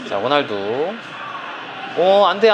자, 호날두. 안돼.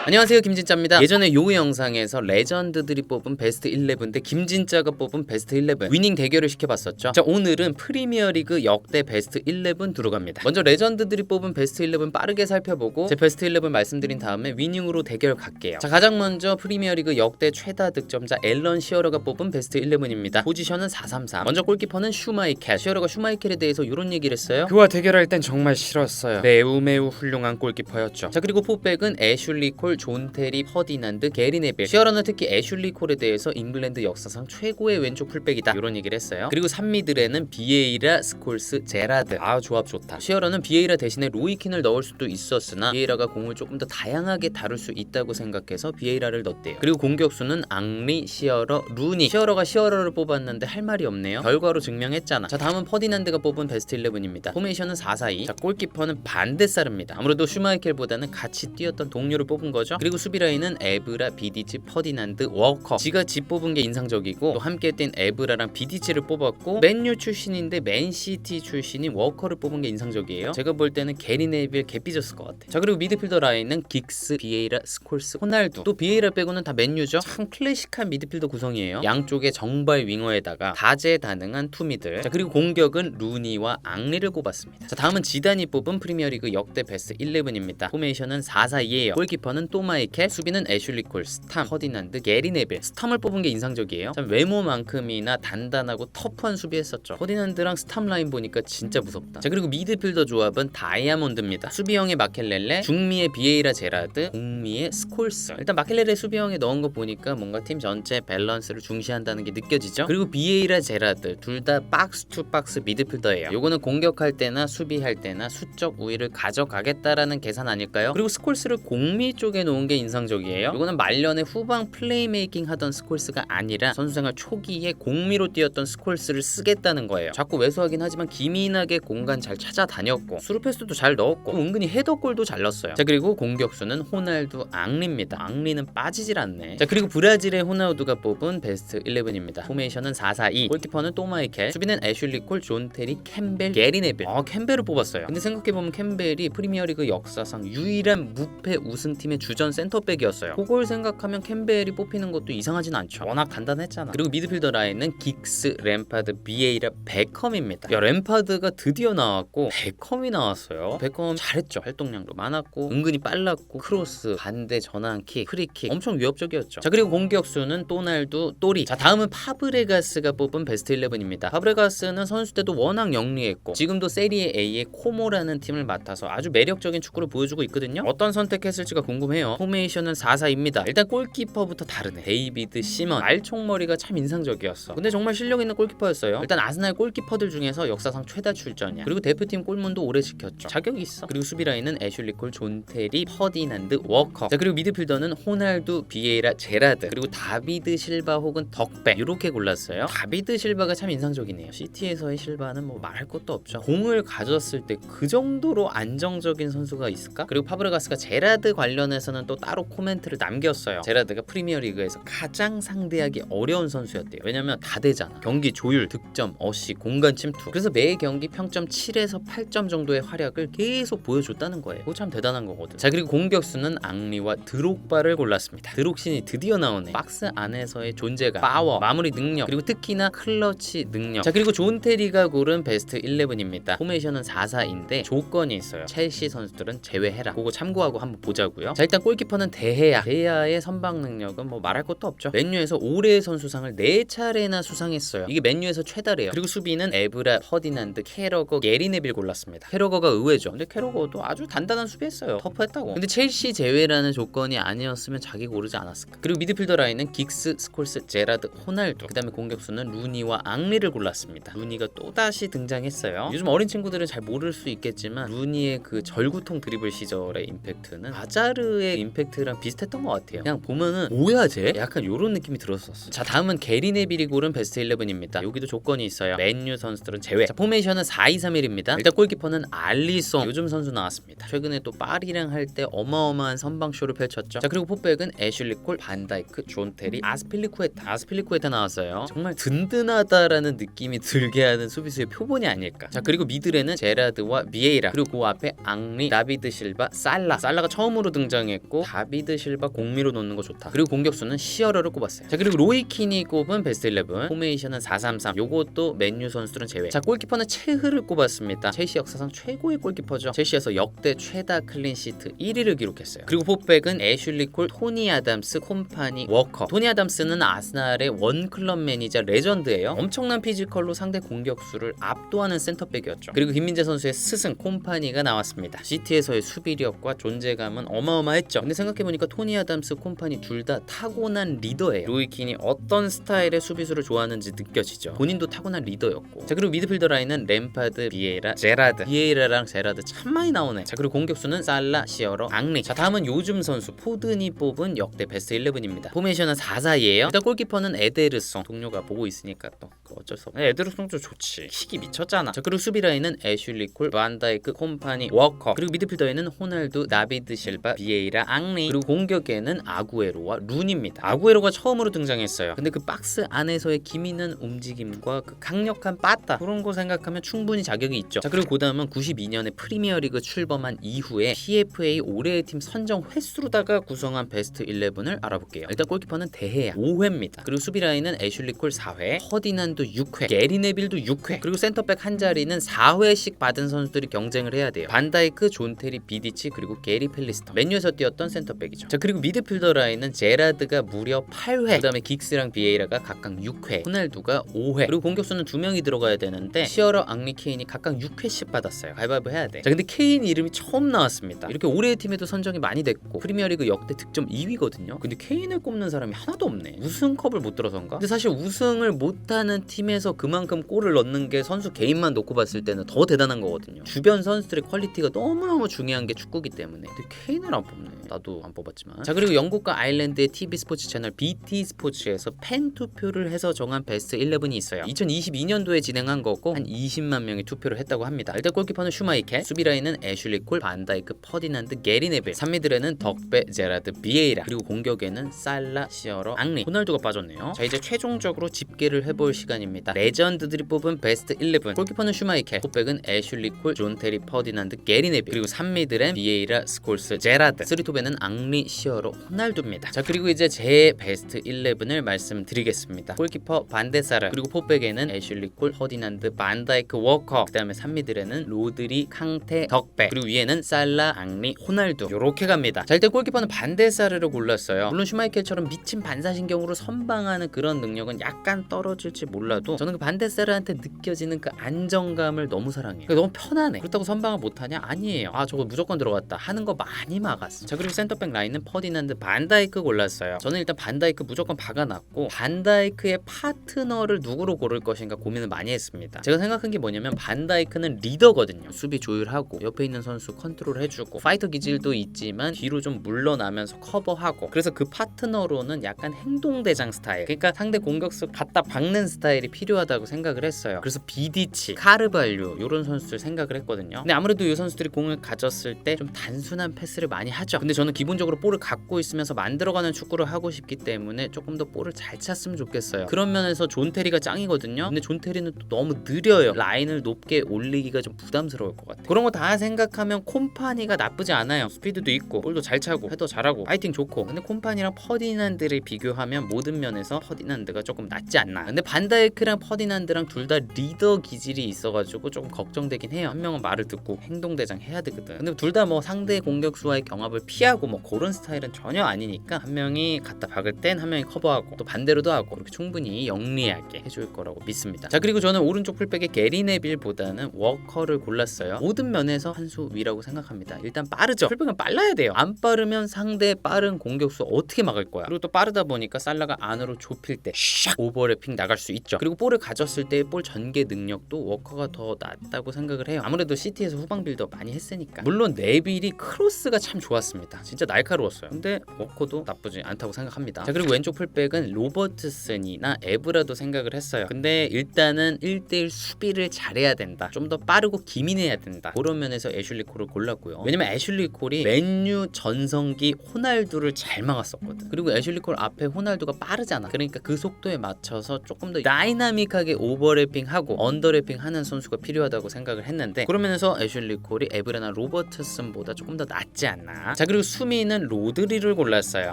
안녕하세요, 김진짜입니다. 예전에 요 영상에서 레전드들이 뽑은 베스트 11 대 김진짜가 뽑은 베스트 11 위닝 대결을 시켜봤었죠. 자, 오늘은 프리미어리그 역대 베스트 11 들어갑니다. 먼저 레전드들이 뽑은 베스트 11 빠르게 살펴보고 제 베스트 11 말씀드린 다음에 위닝으로 대결 갈게요. 자, 가장 먼저 프리미어리그 역대 최다 득점자 앨런 시어러가 뽑은 베스트 11입니다. 포지션은 433. 먼저 골키퍼는 슈마이켈. 시어러가 슈마이켈에 대해서 이런 얘기를 했어요. 그와 대결할 땐 정말 싫었어요. 매우 훌륭한 골키퍼. 자, 그리고 풋백은 애슐리 콜, 존 테리, 퍼디난드, 게리 네빌. 시어러는 특히 애슐리 콜에 대해서 잉글랜드 역사상 최고의 왼쪽 풀백이다 이런 얘기를 했어요. 그리고 3미들에는 비에이라, 스콜스, 제라드. 조합 좋다. 시어러는 비에이라 대신에 로이킨을 넣을 수도 있었으나 비에이라가 공을 조금 더 다양하게 다룰 수 있다고 생각해서 비에이라를 넣었대요. 그리고 공격수는 앙리, 시어러, 루니. 시어러가 시어러를 뽑았는데 할 말이 없네요. 결과로 증명했잖아. 자, 다음은 퍼디난드가 뽑은 베스트 11입니다. 포메이션은 4-4-2. 자, 골키퍼는 반대사릅니다. 아무래도 슈마이켈보다는 같이 뛰었던 동료를 뽑은 거죠. 그리고 수비 라인은 에브라, 비디치, 퍼디난드, 워커. 지가 지 뽑은 게 인상적이고 또 함께 뛴 에브라랑 비디치를 뽑았고 맨유 출신인데 맨시티 출신인 워커를 뽑은 게 인상적이에요. 제가 볼 때는 게리 네빌 개 삐졌을 것 같아. 자, 그리고 미드필더 라인은 긱스, 비에이라, 스콜스, 호날두. 또 비에이라 빼고는 다 맨유죠. 참 클래식한 미드필더 구성이에요. 양쪽에 정발 윙어에다가 다재다능한 투미들. 자, 그리고 공격은 루니와 앙리를 꼽았습니다. 자, 다음은 지단이 뽑은 프리미어리그 역대 베스트 11입니다. 포메이션은 4-4-2예요. 골키퍼는 또마이켈, 수비는 애슐리 콜, 스탐, 퍼디난드, 게리 네빌. 스탐을 뽑은 게 인상적이에요. 참 외모만큼이나 단단하고 터프한 수비했었죠. 퍼디난드랑 스탐 라인 보니까 진짜 무섭다. 자, 그리고 미드필더 조합은 다이아몬드입니다. 수비형의 마켈렐레, 중미의 비에이라 제라드, 공미의 스콜스. 일단 마켈렐레 수비형에 넣은 거 보니까 뭔가 팀 전체 밸런스를 중시한다는 게 느껴지죠. 그리고 비에이라 제라드 둘 다 박스 투 박스 미드필더예요. 요거는 공격할 때나 수비할 때나 수적 우위를 가져가겠다라는 계산 아닐까요? 그리고 스콜스를 공미 쪽에 놓은 게 인상적이에요. 이거는 말년에 후방 플레이메이킹 하던 스콜스가 아니라 선수생활 초기에 공미로 뛰었던 스콜스를 쓰겠다는 거예요. 자꾸 왜소하긴 하지만 기민하게 공간 잘 찾아다녔고 스루패스도 잘 넣었고 은근히 헤더골도 잘 넣었어요. 자, 그리고 공격수는 호날두, 앙리입니다. 앙리는 빠지질 않네. 자, 그리고 브라질의 호날두가 뽑은 베스트 11입니다. 포메이션은 4-4-2. 골키퍼는 또마이켈, 수비는 애슐리 콜, 존 테리, 캠벨, 게리 네빌. 캠벨을 뽑았어요. 근데 생각해보면 캠벨이 프리미어리그 역사상 유일한 무패 우승팀의 주전 센터백이었어요. 그걸 생각하면 캠벨이 뽑히는 것도 이상하진 않죠. 워낙 단단했잖아. 그리고 미드필더 라인은 긱스, 램파드, 비에이라, 베컴입니다. 야, 램파드가 드디어 나왔고 베컴이 나왔어요. 베컴 잘했죠. 활동량도 많았고 은근히 빨랐고 크로스, 반대 전환킥, 프리킥 엄청 위협적이었죠. 자, 그리고 공격수는 또날두, 또리. 자, 다음은 파브레가스가 뽑은 베스트 11입니다. 파브레가스는 선수 때도 워낙 영리했고 지금도 세리에 A의 코모라는 팀을 맡아서 아주 매력적인 축구를 보여주고 있거든요. 어떤 선택했을지가 궁금해요. 포메이션은 4-4입니다. 일단 골키퍼부터 다르네. 데이비드 시먼. 알총머리가 참 인상적이었어. 근데 정말 실력 있는 골키퍼였어요. 일단 아스날 골키퍼들 중에서 역사상 최다 출전이야. 그리고 대표팀 골문도 오래 지켰죠. 자격이 있어. 그리고 수비 라인은 애슐리 콜, 존 테리, 퍼디난드, 워커. 자, 그리고 미드필더는 호날두, 비에이라, 제라드. 그리고 다비드 실바 혹은 덕배. 이렇게 골랐어요. 다비드 실바가 참 인상적이네요. 시티에서의 실바는 뭐 말할 것도 없죠. 공을 가졌을 때 그 정도로 안정적인 선수가 있을까? 그리고 파브레가스가 제라드 관련해서는 또 따로 코멘트를 남겼어요. 제라드가 프리미어리그에서 가장 상대하기 어려운 선수였대요. 왜냐면 다 되잖아. 경기 조율, 득점, 어시, 공간 침투. 그래서 매 경기 평점 7에서 8점 정도의 활약을 계속 보여줬다는 거예요. 그거 참 대단한 거거든. 자, 그리고 공격수는 앙리와 드록바를 골랐습니다. 드록신이 드디어 나오네. 박스 안에서의 존재감, 파워, 마무리 능력, 그리고 특히나 클러치 능력. 자, 그리고 존 테리가 고른 베스트 11입니다. 포메이션은 4-4인데 조건이 있어요. 첼시 선수들은 제외해라. 그거 참고하고 한번 보자고요. 자, 일단 골키퍼는 데헤아의 선방 능력은 뭐 말할 것도 없죠. 맨유에서 올해의 선수상을 4차례나 수상했어요. 이게 맨유에서 최다래요. 그리고 수비는 에브라, 퍼디난드, 캐러거, 게리 네빌 골랐습니다. 캐러거가 의외죠. 근데 캐러거도 아주 단단한 수비했어요. 터프했다고. 근데 첼시 제외라는 조건이 아니었으면 자기가 오르지 않았을까. 그리고 미드필더 라인은 긱스, 스콜스, 제라드, 호날두. 그 다음에 공격수는 루니와 앙리를 골랐습니다. 루니가 또다시 등장했어요. 요즘 어린 친구들은 잘 모를 수 있겠지만 루니의 그 절구통 드리블 드리블 시절의 임팩트는 아자르의 임팩트랑 비슷했던 것 같아요. 그냥 보면은 뭐야 쟤? 약간 요런 느낌이 들었었어. 자, 다음은 게리 네빌이 고른 베스트 11입니다. 여기도 조건이 있어요. 맨유 선수들은 제외. 자, 포메이션은 4-2-3-1입니다. 일단 골키퍼는 알리송, 요즘 선수 나왔습니다. 최근에 또 파리랑 할 때 어마어마한 선방쇼를 펼쳤죠. 자, 그리고 포백은 애슐리 콜, 반다이크, 존 테리, 아스필리쿠에타 나왔어요. 정말 든든하다라는 느낌이 들게 하는 수비수의 표본이 아닐까. 자, 그리고 미들에는 제라드와 비에이라, 그리고 그 앞에 앙리, 다비드 실바, 살라가 처음으로 등장했고 다비드 실바 공미로 놓는 거 좋다. 그리고 공격수는 시어러를 꼽았어요. 자, 그리고 로이킨이 꼽은 베스트 11, 포메이션은 4-3-3. 요것도 맨유 선수들은 제외. 자, 골키퍼는 체흐를 꼽았습니다. 첼시 역사상 최고의 골키퍼죠. 첼시에서 역대 최다 클린시트 1위를 기록했어요. 그리고 포백은 애슐리 콜, 토니 아담스, 콤파니, 워커. 토니 아담스는 아스날의 원클럽 매니저 레전드예요. 엄청난 피지컬로 상대 공격수를 압도하는 센터백이었죠. 그리고 김민재 선수의 스승 콤파니가 나왔습니다. 시티에서의 수비력과 존재감은 어마어마했죠. 근데 생각해보니까 토니 아담스, 콤파니 둘 다 타고난 리더예요. 로이킨이 어떤 스타일의 수비수를 좋아하는지 느껴지죠. 본인도 타고난 리더였고. 자, 그리고 미드필더 라인은 램파드, 비에이라, 제라드. 비에이라랑 제라드 참 많이 나오네. 자, 그리고 공격수는 살라, 시어러, 앙리. 자, 다음은 요즘 선수 포든이 뽑은 역대 베스트 11입니다. 포메이션은 4-4-2예요. 일단 골키퍼는 에데르송. 동료가 보고 있으니까 또 어쩔 수 없네. 에데르송도 좋지. 킥이 미쳤잖아. 자, 그리고 수비 라인은 애슐리 콜, 반다이크, 콤파니, 워커. 그리고 미드필더에는 호날두, 나비드 실바, 비에이라, 앙리. 그리고 공격에는 아구에로와 룬입니다. 아구에로가 처음으로 등장했어요. 근데 그 박스 안에서의 기민한 움직임과 그 강력한 빠따, 그런 거 생각하면 충분히 자격이 있죠. 자, 그리고 그 다음은 92년에 프리미어리그 출범한 이후에 PFA 올해의 팀 선정 횟수로다가 구성한 베스트 11을 알아볼게요. 일단 골키퍼는 데헤야 5회입니다. 그리고 수비 라인은 애슐리 콜 4회, 퍼디난도 6회, 게리 네빌도 6회. 그리고 센터백 한 자리는 4회씩 받은 선수들이 경쟁을 해야 돼요. 반다이크, 존 테리, 비디치, 그리고 게리 펠리스터. 맨유에서 뛰었던 센터백이죠. 자, 그리고 미드필더 라인은 제라드가 무려 8회, 그 다음에 긱스랑 비에이라가 각각 6회, 호날두가 5회. 그리고 공격수는 2명이 들어가야 되는데 시어러, 앙리, 케인이 각각 6회씩 받았어요. 가위바위보 해야 돼. 자, 근데 케인 이름이 처음 나왔습니다. 이렇게 올해의 팀에도 선정이 많이 됐고 프리미어리그 역대 득점 2위거든요. 근데 케인을 꼽는 사람이 하나도 없네. 우승컵을 못 들어서인가? 근데 사실 우승을 못하는 팀에서 그만큼 골을 넣는 게 선수 개인만 놓고 봤을 때는 더 대단한 거거든요. 주변 선수들의 퀄리티가 너무너무 중요한 게 축구기 때문에. 근데 케인을 안 뽑네. 나도 안 뽑았지만. 자, 그리고 영국과 아일랜드의 TV 스포츠 채널 BT 스포츠에서 팬 투표를 해서 정한 베스트 11이 있어요. 2022년도에 진행한 거고 한 20만 명이 투표를 했다고 합니다. 일단 골키퍼는 슈마이켈, 수비 라인은 애슐리 콜, 반다이크, 퍼디난드, 게리 네빌, 3미들에는 덕베, 제라드, 비에이라, 그리고 공격에는 살라, 시어러, 앙리, 호날두가 빠졌네요. 자, 이제 최종적으로 집계를 해볼 시간입니다. 레전드들이 뽑은 베스트 11. 골키퍼는 슈마이켈, 포백은 애슐리 콜, 존 테리, 퍼디난드, 게리 네빌, 그리고 3미들엔 비에이라, 스콜스, 제라드, 3투베는 앙리, 시어러, 호날두입니다. 자, 그리고 이제 제 베스트 11을 말씀드리겠습니다. 골키퍼 반데사르, 그리고 포백에는 애슐리 콜, 퍼디난드, 반다이크, 워커, 그 다음에 3미들에는 로드리, 캉테, 덕베, 그리고 위에는 살라, 앙리, 호날두, 요렇게 갑니다. 자, 일단 골키퍼는 반데사르를 골랐어요. 물론 슈마이켈처럼 미친 반사신경으로 선방하는 그런 능력은 약간 떨어질지 몰라도 저는 그 반데사르한테 느껴지는 그 안정감을 너무 사랑해요. 너무 편하네. 그렇다고 선방을 못하냐? 아니에요. 아, 저거 무조건 들어갔다 하는 거 많이 막았어. 자, 그리고 센터백 라인은 퍼디난드, 반다이크 골랐어요. 저는 일단 반다이크 무조건 박아놨고 반다이크의 파트너를 누구로 고를 것인가 고민을 많이 했습니다. 제가 생각한 게 뭐냐면 반다이크는 리더거든요. 수비 조율하고 옆에 있는 선수 컨트롤 해주고 파이터 기질도 있지만 뒤로 좀 물러나면서 커버하고, 그래서 그 파트너로는 약간 행동대장 스타일, 그러니까 상대 공격수 갖다 박는 스타일이 필요하다고 생각을 했어요. 그래서 비디치, 카르발류 이런 선수들 생각을 했거든요. 근데 아무래도 이 선수들이 공을 가졌을 때 좀 단순한 패스를 많이 하죠. 근데 저는 기본적으로 볼을 갖고 있으면서 만들어가는 축구를 하고 싶기 때문에 조금 더 볼을 잘 찼으면 좋겠어요. 그런 면에서 존 테리가 짱이거든요. 근데 존 테리는 또 너무 느려요. 라인을 높게 올리기가 좀 부담스러울 것 같아요. 그런 거 다 생각하면 콤파니가 나쁘지 않아요. 스피드도 있고 볼도 잘 차고 헤더 잘하고 파이팅 좋고. 근데 콤파니랑 퍼디난드를 비교하면 모든 면에서 퍼디난드가 조금 낫지 않나. 근데 반다이크랑 퍼디난드랑 둘 다 리더 기질이 있어가지고 조금 걱정되긴 해요. 한 명은 말을 듣고 행동대장 해야 되거든. 근데 둘 다 뭐 상대 공격수와의 경합을 피하고 뭐 그런 스타일은 전혀 아니니까 한 명이 갖다 박을 땐 한 명이 커버하고 또 반대로도 하고 이렇게 충분히 영리하게 해줄 거라고 믿습니다. 자, 그리고 저는 오른쪽 풀백의 게리 네빌보다는 워커를 골랐어요. 모든 면에서 한 수 위라고 생각합니다. 일단 빠르죠. 풀백은 빨라야 돼요. 안 빠르면 상대 빠른 공격수 어떻게 막을 거야. 그리고 또 빠르다 보니까 살라가 안으로 좁힐 때 샥 오버래핑 나갈 수 있죠. 그리고 볼을 가졌을 때 볼 전개 능력도 워커가 더 낫다고 생각을 해요. 아무래도 시티에서 후방 빌드업 많이 했으니까. 물론 네빌이 크로스가 참 좋았습니다. 진짜 날카로웠어요. 근데 워커도 나쁘지 않다고 생각합니다. 자, 그리고 왼쪽 풀백은 로버트슨이나 에브라도 생각을 했어요. 근데 일단은 1대1 수비를 잘해야 된다. 좀 더 빠르고 기민해야 된다. 그런 면에서 애슐리 콜을 골랐고요. 왜냐면 애슐리 콜이 맨유 전성기 호날두를 잘 막았었거든. 그리고 애슐리 콜 앞에 호날두가 빠르잖아. 그러니까 그 속도에 맞춰서 조금 더 다이나믹하게 오버래핑하고 언더래핑하는 선수가 필요하다고 생각을 했는데, 그런 면에서 애슐리 콜이 에브라나 로버트슨보다 조금 더 낫지 않나. 자, 그리고 수미는 로드리를 골랐어요.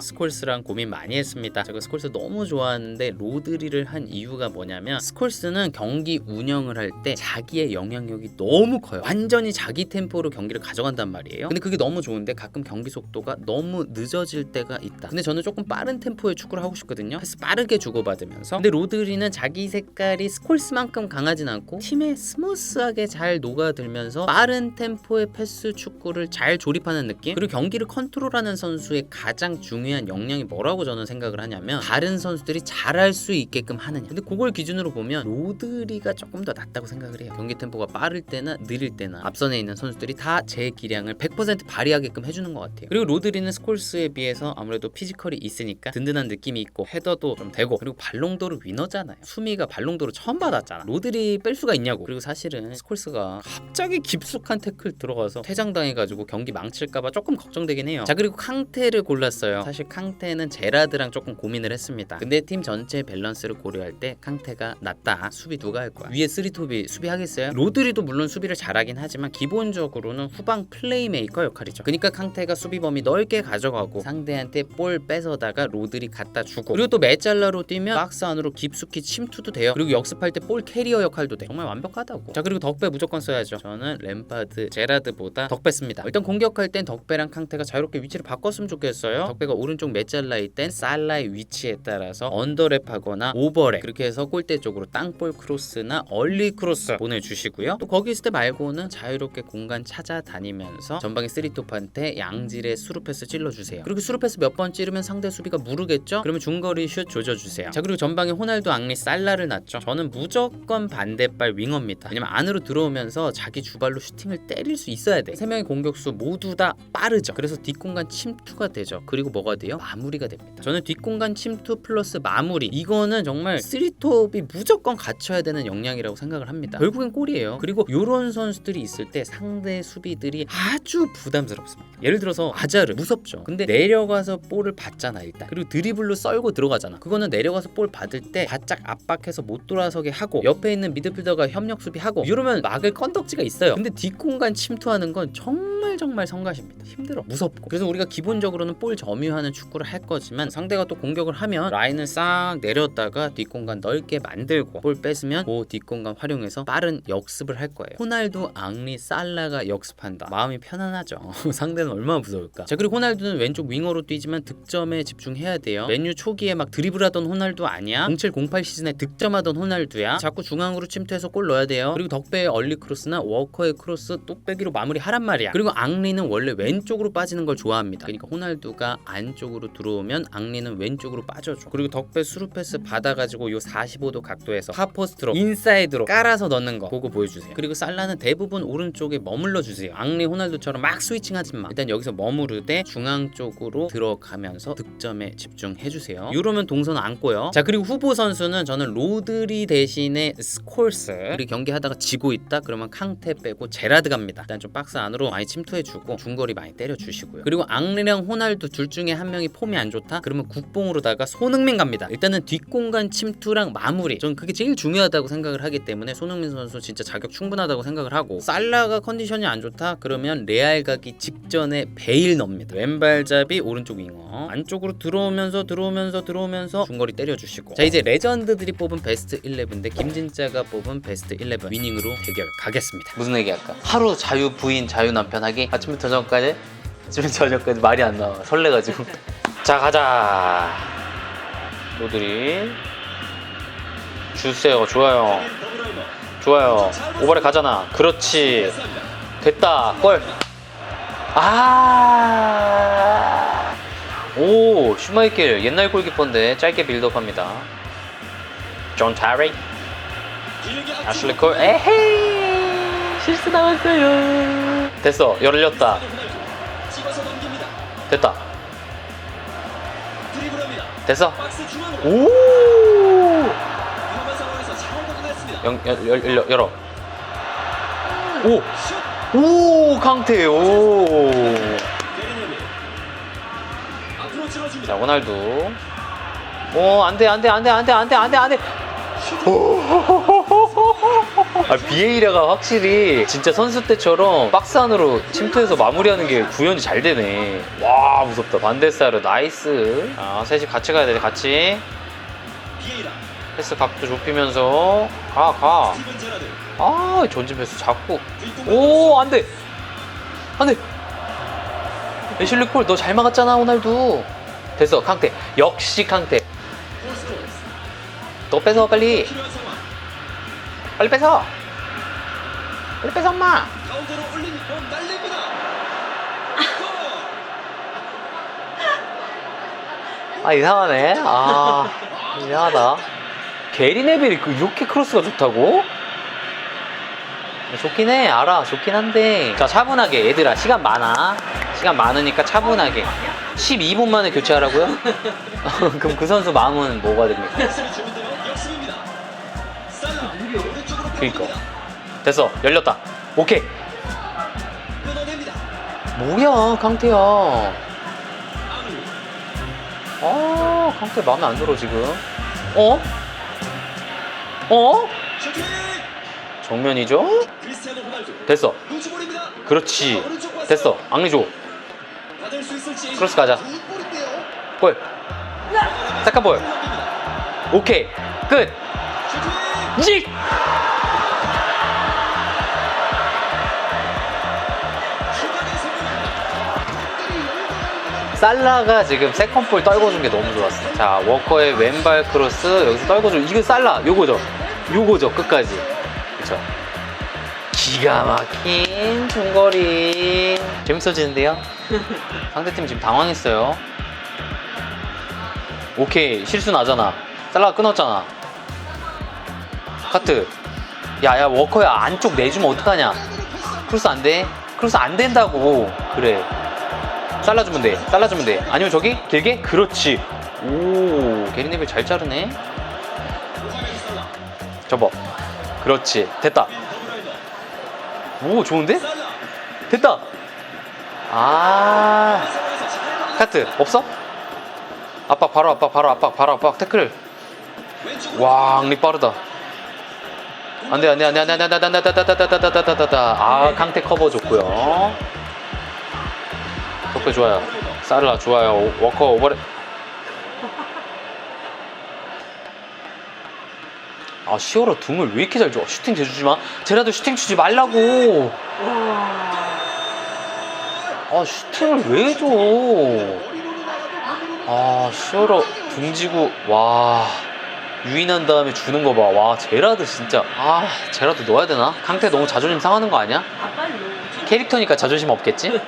스콜스랑 고민 많이 했습니다. 제가 스콜스 너무 좋아하는데 로드리를 한 이유가 뭐냐면, 스콜스는 경기 운영을 할 때 자기의 영향력이 너무 커요. 완전히 자기 템포로 경기를 가져간단 말이에요. 근데 그게 너무 좋은데 가끔 경기 속도가 너무 늦어질 때가 있다. 근데 저는 조금 빠른 템포의 축구를 하고 싶거든요. 패스 빠르게 주고받으면서. 근데 로드리는 자기 색깔이 스콜스만큼 강하진 않고 팀에 스무스하게 잘 녹아들면서 빠른 템포의 패스 축구를 잘 조립하는 느낌. 그리고 경기를 컨트롤하는 선수의 가장 중요한 역량이 뭐라고 저는 생각을 하냐면, 다른 선수들이 잘할 수 있게끔 하느냐. 근데 그걸 기준으로 보면 로드리가 조금 더 낫다고 생각을 해요. 경기 템포가 빠를 때나 느릴 때나 앞선에 있는 선수들이 다 제 기량을 100% 발휘하게끔 해주는 것 같아요. 그리고 로드리는 스콜스에 비해서 아무래도 피지컬이 있으니까 든든한 느낌이 있고 헤더도 좀 되고, 그리고 발롱도르 위너잖아요. 수미가 발롱도르 처음 받았잖아. 로드리 뺄 수가 있냐고. 그리고 사실은 스콜스가 갑자기 깊숙한 태클 들어가서 퇴장당해가지고 경기 망칠까봐 조금 걱정되긴 해요. 자, 그리고 캉테를 골랐어요. 사실 캉테는 제라드랑 조금 고민을 했습니다. 근데 팀 전체 밸런스를 고려할 때 캉테가 낫다. 수비 누가 할 거야? 위에 쓰리톱이 수비하겠어요? 로드리도 물론 수비를 잘하긴 하지만 기본적으로는 후방 플레이메이커 역할이죠. 그러니까 캉테가 수비 범위 넓게 가져가고 상대한테 볼 뺏어다가 로드리 갖다 주고, 그리고 또 메잘라로 뛰면 박스 안으로 깊숙이 침투도 돼요. 그리고 역습할 때 볼 캐리어 역할도 돼. 정말 완벽하다고. 자, 그리고 덕배 무조건 써야죠. 저는 램파드, 제라드보다 덕배 씁니다. 일단 공격할 땐 덕배랑 캉테가 자유롭게 위치를 바꿨으면 좋겠어요. 덕배가 오른쪽 메잘라일 땐 살라의 위치에 따라서 언더랩하거나 오버랩, 그렇게 해서 골대 쪽으로 땅볼 크로스나 얼리 크로스 보내주시고요. 또 거기 있을 때 말고는 자유롭게 공간 찾아다니면서 전방의 쓰리톱한테 양질의 수루패스 찔러주세요. 그리고 수루패스 몇 번 찌르면 상대 수비가 무르겠죠? 그러면 중거리 슛 조져주세요. 자, 그리고 전방에 호날두, 앙리, 살라를 놨죠. 저는 무조건 반대발 윙어입니다. 왜냐면 안으로 들어오면서 자기 주발로 슈팅을 때릴 수 있어야 돼. 3명의 공격수 모두 다 빠르죠. 그래서 뒷공간 침투가 되죠. 그리고 뭐가 돼요? 마무리가 됩니다. 저는 뒷공간 침투 플러스 마무리, 이거는 정말 쓰리톱이 무조건 갖춰야 되는 역량이라고 생각을 합니다. 결국엔 골이에요. 그리고 이런 선수들이 있을 때 상대 수비들이 아주 부담스럽습니다. 예를 들어서 아자르 무섭죠. 근데 내려가서 볼을 받잖아 일단. 그리고 드리블로 썰고 들어가잖아. 그거는 내려가서 볼 받을 때 바짝 압박해서 못 돌아서게 하고 옆에 있는 미드필더가 협력 수비하고 이러면 막을 건덕지가 있어요. 근데 뒷공간 침투하는 건 정말 성가십니다. 힘들어. 무섭고. 그래서 우리가 기본적으로는 볼 점유하는 축구를 할 거지만, 상대가 또 공격을 하면 라인을 싹 내렸다가 뒷공간 넓게 만들고 볼 뺏으면 그 뒷공간 활용해서 빠른 역습을 할 거예요. 호날두, 앙리, 살라가 역습한다. 마음이 편안하죠. 상대는 얼마나 무서울까. 자, 그리고 호날두는 왼쪽 윙어로 뛰지만 득점에 집중해야 돼요. 맨유 초기에 막 드리블하던 호날두 아니야. 07-08 시즌에 득점하던 호날두야. 자꾸 중앙으로 침투해서 골 넣어야 돼요. 그리고 덕배의 얼리 크로스나 워커의 크로스 똑배기로 마무리하란 말이야. 그리고 앙리는 원래 왼쪽으로 빠지는 걸 좋아합니다. 그러니까 호날두가 안쪽으로 들어오면 앙리는 왼쪽으로 빠져줘. 그리고 덕배 수루패스 받아가지고 요 45도 각도에서 하포스트로 인사이드로 깔아서 넣는 거 그거 보여주세요. 그리고 살라는 대부분 오른쪽에 머물러 주세요. 앙리, 호날두처럼 막 스위칭하지 마. 일단 여기서 머무르되 중앙 쪽으로 들어가면서 득점에 집중해주세요. 이러면 동선 안고요. 자, 그리고 후보 선수는 저는 로드리 대신에 스콜스. 그리고 경기하다가 지고 있다 그러면 캉테 빼고 제라드 갑니다. 일단 좀 박스 안으로 많이 침투해주고 중거리 많이 때려주시고요. 그리고 앙리랑 호날두 둘 중에 한 명이 폼이 안 좋다 그러면 국뽕으로다가 손흥민 갑니다. 일단은 뒷공간 침투랑 마무리, 저는 그게 제일 중요하다고 생각을 하기 때문에 손흥민 선수 진짜 자격 충분하다고 생각을 하고, 살라가 컨디션이 안 좋다 그러면 레알 가기 직전에 베일 넣습니다. 왼발잡이 오른쪽 윙어 안쪽으로 들어오면서 중거리 때려주시고. 자, 이제 레전드들이 뽑은 베스트 11대 김진짜가 뽑은 베스트 11 위닝으로 대결 가겠습니다. 무슨 얘기할까? 하루 자유 부인 자유 남편 하기. 아침부터 저녁까지 말이 안 나와. 설레가지고. 자, 가자. 로드리 주세요. 좋아요. 오버랩 가잖아. 그렇지. 됐다. 골. 오, 슈마이켈 옛날 골키퍼인데 짧게 빌드업합니다. 존 타리, 애슐리 콜. 에헤이, 실수 나왔어요. 됐어. 열렸다. 집어서 넘깁니다. 됐다. 드리블합니다. 됐어. 박스 중앙으로. 오. 위험한 상황에서 잘 벗어났습니다. 열어. 오. 슛. 오, 강태. 오. 베르네르. 앞으로 찔러줍니다. 자, 호날두. 오, 안 돼. 아, 비에이라가 확실히 진짜 선수 때처럼 박스 안으로 침투해서 마무리하는 게 구현이 잘 되네. 와, 무섭다. 반데사르 나이스. 아, 셋이 같이 가야 돼. 같이. 비에이라. 패스 각도 좁히면서 가. 스티븐 제라드. 아, 전진 패스 잡고. 뒷공간 오, 안 돼. 애슐리 콜 너 잘 막았잖아, 호날두. 됐어, 캉테. 역시 캉테. 폴스코스. 너 뺏어, 빨리. 필요한 상황. 빨리 뺏어. 엄마. 가운데로 올린 공 날립니다. 골! 아, 이상하네. 아, 이상하다. 게리 네빌이 이렇게 크로스가 좋다고? 좋긴 해. 알아. 좋긴 한데. 자, 차분하게. 얘들아, 시간 많으니까 차분하게. 12분 만에 교체하라고요? 그럼 그 선수 마음은 뭐가 됩니까? 패스를 주는데요. 역습입니다. 살라. 오른쪽으로 그니까. 봅니다. 됐어. 열렸다. 오케이. 끊어냅니다. 뭐야, 강태야. 아누. 아, 강태 마음에 안 들어, 지금. 어? 슈팅! 정면이죠? 크리스티아노 호날두. 됐어. 루즈볼입니다. 그렇지. 오른쪽 봤어요. 됐어. 앙리조. 받을 수 있을지. 크로스 가자. 좋은 볼인데요. 골. 잠깐 볼. 넘깁니다. 오케이. 끝. 슈팅! 직! 추가의 성공입니다. 살라가 지금 세컨볼 떨궈준 게 너무 좋았어. 자, 워커의 왼발 크로스 여기서 떨궈준. 이거 살라. 요거죠. 끝까지. 그쵸. 기가 막힌 중거리. 재밌어지는데요? 상대팀 지금 당황했어요. 오케이. 실수 나잖아. 살라가 끊었잖아. 카트. 야야, 워커야. 안쪽 내주면 어떡하냐. 크로스 안 돼. 크로스 안 된다고. 그래. 잘라주면 돼. 아니면 저기 길게. 그렇지. 오, 게리 네빌 잘 자르네. 접어. 그렇지. 됐다. 오, 좋은데? 됐다. 아, 카트 없어? 바로 압박. 태클. 와, 앙리 빠르다. 안돼. 아, 강태 커버 좋고요. 덕배 좋아요. 살라 좋아요. 워커 오버랩. 아, 시오라 등을 왜 이렇게 잘 줘? 슈팅 대주지 마. 제라도 슈팅 주지 말라고. 아, 슈팅을 왜 줘? 아, 시오라 등지고. 와, 유인한 다음에 주는 거 봐. 와, 제라드 진짜. 아, 제라드 넣어야 되나? 강태 너무 자존심 상하는 거 아니야? 캐릭터니까 자존심 없겠지?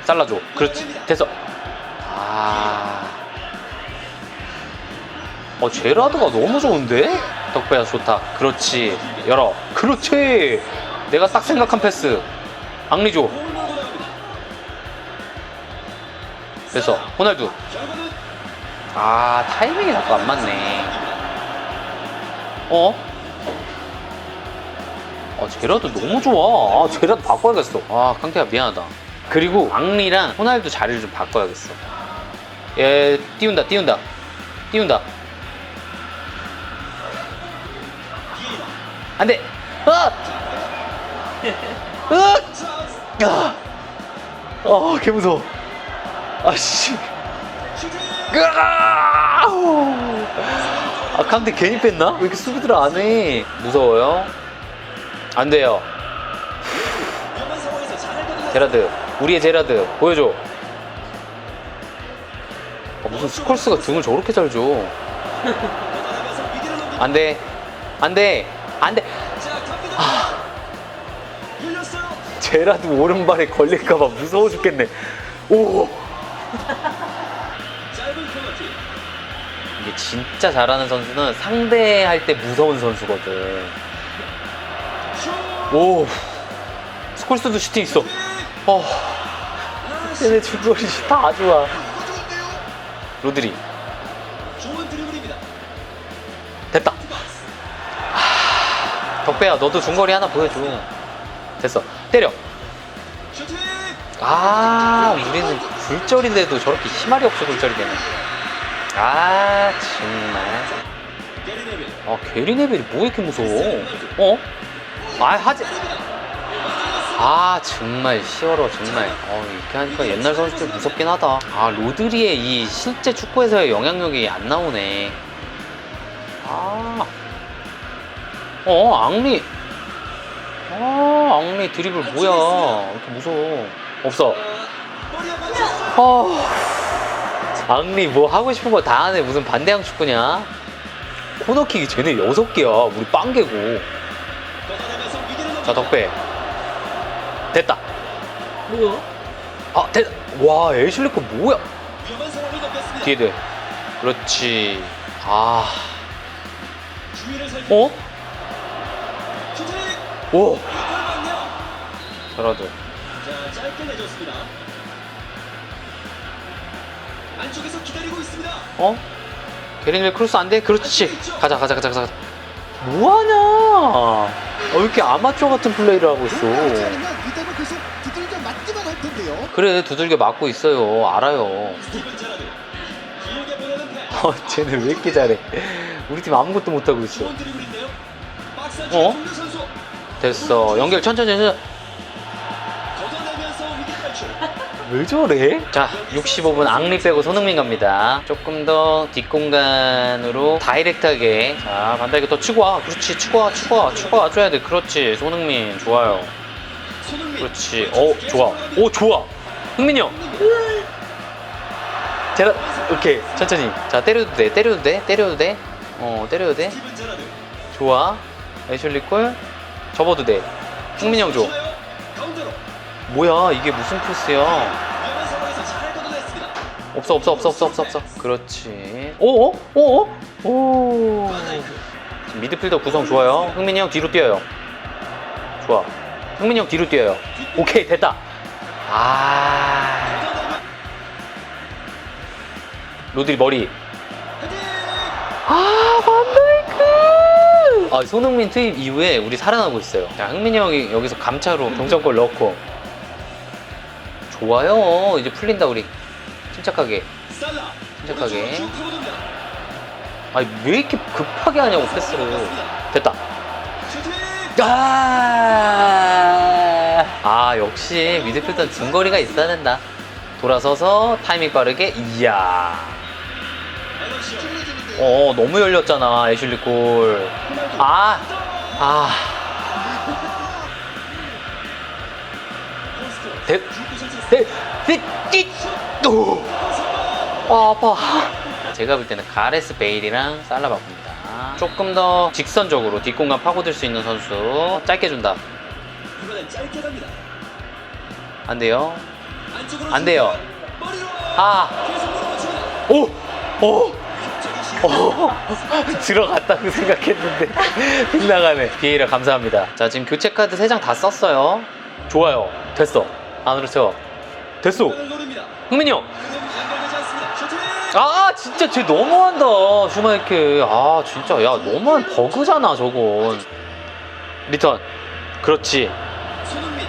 잘라줘. 그렇지. 됐어. 제라드가 너무 좋은데? 덕배야 좋다. 그렇지. 열어. 그렇지. 내가 딱 생각한 패스. 앙리조. 됐어. 호날두. 아, 타이밍이 자꾸 안 맞네. 제라드 너무 좋아. 아, 제라드 바꿔야겠어. 아, 캉테야 미안하다. 그리고 앙리랑 호날두 자리를 좀 바꿔야겠어. 얘 띄운다. 안돼. 개 무서워. 아씨. 캉테 괜히 뺐나? 왜 이렇게 수비들 안 해? 무서워요? 안 돼요. 제라드, 우리의 제라드 보여줘. 무슨 스콜스가 등을 저렇게 잘 줘. 안 돼. 제라드 오른발에 걸릴까봐 무서워 죽겠네. 오. 이게 진짜 잘하는 선수는 상대할 때 무서운 선수거든. 오, 스콜스도 슈팅 있어. 얘네 중거리 다 좋아. 로드리. 좋은 드리블입니다. 됐다. 덕배야, 너도 중거리 하나 보여줘. 됐어. 때려. 슈팅! 우리는 굴절인데도 저렇게 희말이 없어 굴절이 되네. 정말. 게리 네빌. 게리 네빌이 뭐 이렇게 무서워? 하지. 정말 시원해 정말. 이렇게 하니까 옛날 선수들 무섭긴 하다. 로드리의 이 실제 축구에서의 영향력이 안 나오네. 앙리. 앙리 드리블 뭐야? 왜 이렇게 무서워? 없어. 머리 한번 쳤어요. 앙리 뭐 하고 싶은 거 다 하네. 무슨 반대항 축구냐? 코너킥이 쟤네 6개야. 우리 빵개고. 걷어내면서 위기를 자, 덕배. 됐다. 뭐야? 됐다. 와, 애슐리 거 뭐야? 위험한 상황을 넘겼습니다. 뒤에 돼. 그렇지. 주위를 살피고 슈팅! 오. 이걸 막네요. 저라도. 자, 짧게 내줬습니다. 안쪽에서 기다리고 있습니다. 게리넬 크로스 안 돼? 그렇지. 가자. 뭐하냐? 왜 이렇게 아마추어 같은 플레이를 하고 있어? 그렇지 않으면 이대로 계속 두들겨 맞기만 할 텐데요. 그래, 두들겨 맞고 있어요. 알아요. 스티븐 제라드. 길게 보내는 패스. 쟤는 왜 이렇게 잘해? 우리 팀 아무것도 못하고 있어. 좋은 드리블인데요. 박스 안쪽에 종료 선수. 됐어. 연결 천천히. 걷어내면서 위기 탈출. 왜 저래? 자, 65분 앙리 빼고 손흥민 갑니다. 조금 더 뒷공간으로 다이렉트하게. 자, 반대게 더 치고 와. 그렇지, 치고 와줘야 돼. 그렇지, 손흥민 좋아요. 손흥민. 그렇지. 좋아. 좋아. 흥민이 형. 오케이. 천천히. 자, 때려도 돼. 때려도 돼. 스티븐 제라드. 좋아. 애슐리 콜. 접어도 돼. 흥민이 형 줘. 가운데로. 뭐야, 이게 무슨 패스야? 위험한 상황에서 잘 걷어냈습니다. 없어. 그렇지. 지금 미드필더 구성 좋아요. 흥민이 형 뒤로 뛰어요. 좋아. 흥민이 형 뒤로 뛰어요. 오케이, 됐다. 로드리 머리. 반다이크. 손흥민 투입 이후에 우리 살아나고 있어요. 자, 흥민이 형이 여기서 감차로 동점골 넣고. 좋아요. 이제 풀린다 우리. 침착하게. 침착하게. 왜 이렇게 급하게 하냐고 패스를. 됐다. 역시 미드필더는 중거리가 있어야 된다. 돌아서서 타이밍 빠르게. 이야. 너무 열렸잖아 애슐리 골. 아파. 제가 볼 때는 가레스 베일이랑 살라 바꿉니다. 조금 더 직선적으로 뒷공간 파고들 수 있는 선수. 짧게 준다. 이번엔 짧게 갑니다. 안 돼요. 안쪽으로 안 돼요. 머리로. 계속 밀어붙입니다. 들어갔다고 생각했는데 빗나가네. 비에이라 감사합니다. 자, 지금 교체 카드 3장 다 썼어요. 좋아요. 됐어. 안으로 쳐. 됐어. 노립니다. 흥민이 형. 연결되지 않습니다. 슈팅! 진짜 쟤 너무한다. 슈마이케. 진짜 야, 너무한 버그잖아 저건. 리턴. 그렇지. 손흥민.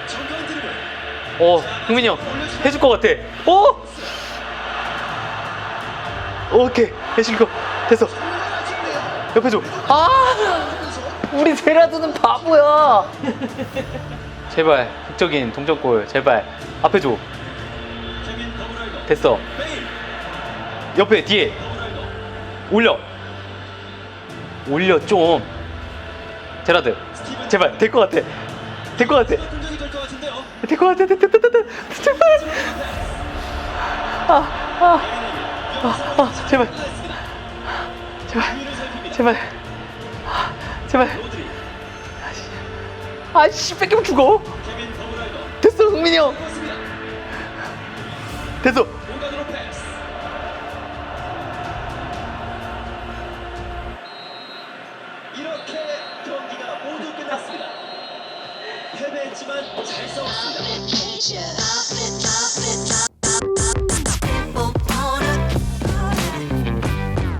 정교한 드리블. 흥민이 형 해줄 것 같아. 오케이. 해줄 거. 됐어. 옆에 줘. 우리 세라드는 바보야. 제발 극적인 동점골. 제발 앞에 줘. 케빈 더브라이더. 됐어. 베일. 옆에 뒤에 더브라이더. 올려 좀. 제라드 스티븐 제발 될 것 같아. 공격이 될 것 같은데요. 될 것 같아. 제발. 제발. 로드리. 뺏기면 죽어. 케빈 더브라이더. 됐어 흥민이 형. 그렇습니다. 됐어. 공간으로 패스. 이렇게 경기가 패배했지만 잘 싸웠습니다.